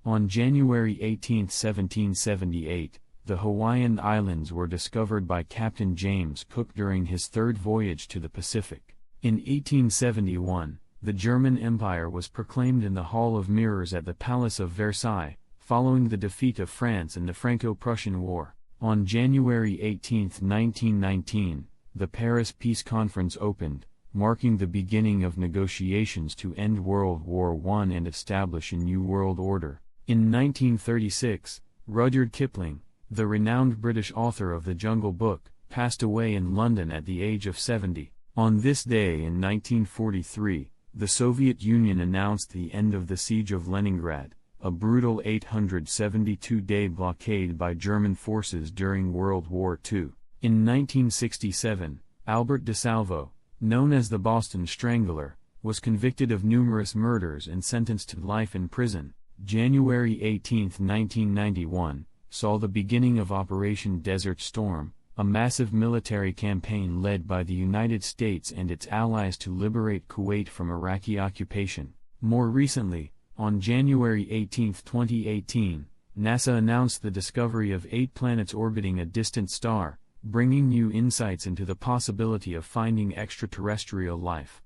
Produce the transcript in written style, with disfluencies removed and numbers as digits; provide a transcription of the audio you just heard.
On January 18, 1778, the Hawaiian Islands were discovered by Captain James Cook during his third voyage to the Pacific. In 1871, the German Empire was proclaimed in the Hall of Mirrors at the Palace of Versailles, following the defeat of France in the Franco-Prussian War. On January 18, 1919, the Paris Peace Conference opened, marking the beginning of negotiations to end World War I and establish a new world order. In 1936, Rudyard Kipling, the renowned British author of The Jungle Book, passed away in London at the age of 70. On this day in 1943, the Soviet Union announced the end of the Siege of Leningrad, a brutal 872-day blockade by German forces during World War II. In 1967, Albert DeSalvo, known as the Boston Strangler, was convicted of numerous murders and sentenced to life in prison. January 18, 1991, saw the beginning of Operation Desert Storm, a massive military campaign led by the United States and its allies to liberate Kuwait from Iraqi occupation. More recently, on January 18, 2018, NASA announced the discovery of 8 planets orbiting a distant star, bringing new insights into the possibility of finding extraterrestrial life.